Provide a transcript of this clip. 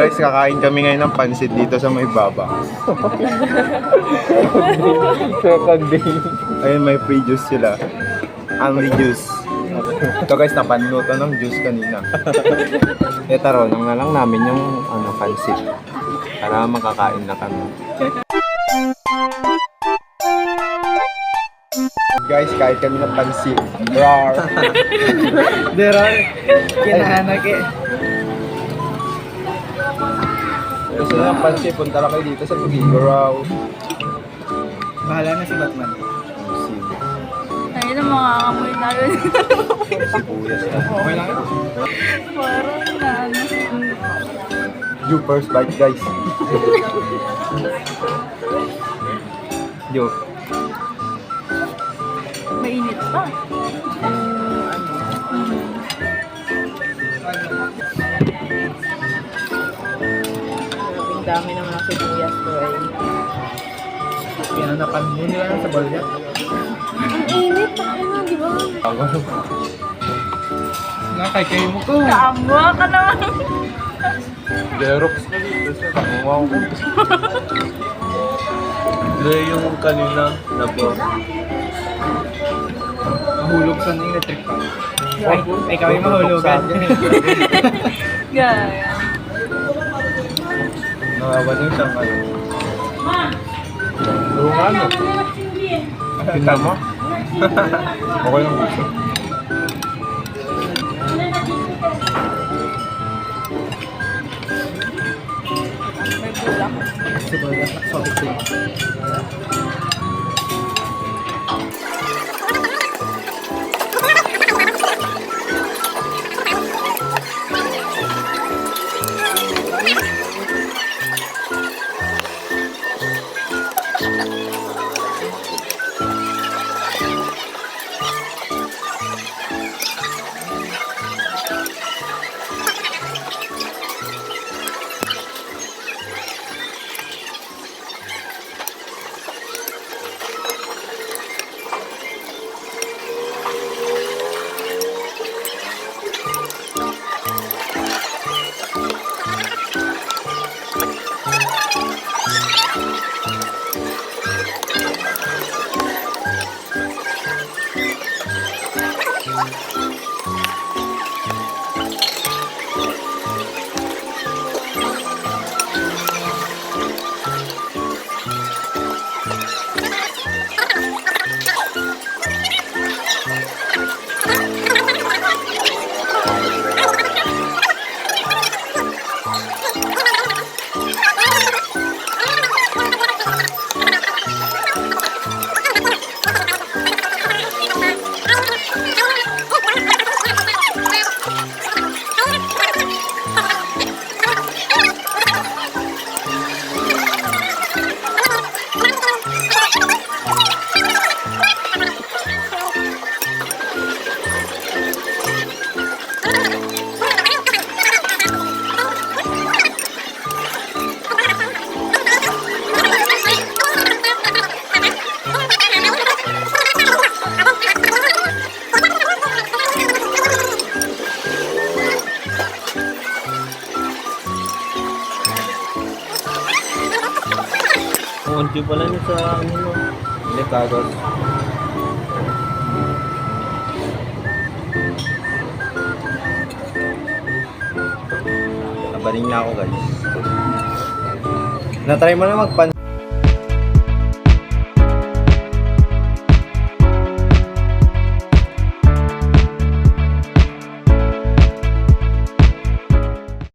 Guys, kakain kami ngayon ng pansit dito sa may baba. Second day. Ayun, may free juice sila. Only juice. Ito guys, napanuto ng juice kanina. Taronang na lang namin yung pansit. Para makakain na kami. Guys, kain kami ng pansit. Rar! Derar. Kinahanak eh. Gusto na ng pansit, punta lang kayo dito sa Tugigaraw. Bahala na si Batman. Ayun ang mga amoy na rin. Sibuyas na. Okay lang yun. Parang na ano. You first bite, guys. You. Mainit pa. Ang dami naman ang sibuyas ko ay. Pinanapan mo nila lang sa balya. Ang init. Ano, di ba? Nakakay mo ko. Kaamwa ka naman. Derox na dito sa tangaw ko. Dre yung kanina na po. Mahulog sa electric pa. Ay, ikaw yung mahulugan. Gaya. Nakawan yung siyang ano. Yung ano? Tingnan mo? Okay lang gusto. May bulak. Sibuyas, exotic thing. Unti pala niya sa ano no. Lekagos. Nabaling na ako guys. Na-try mo na magpansit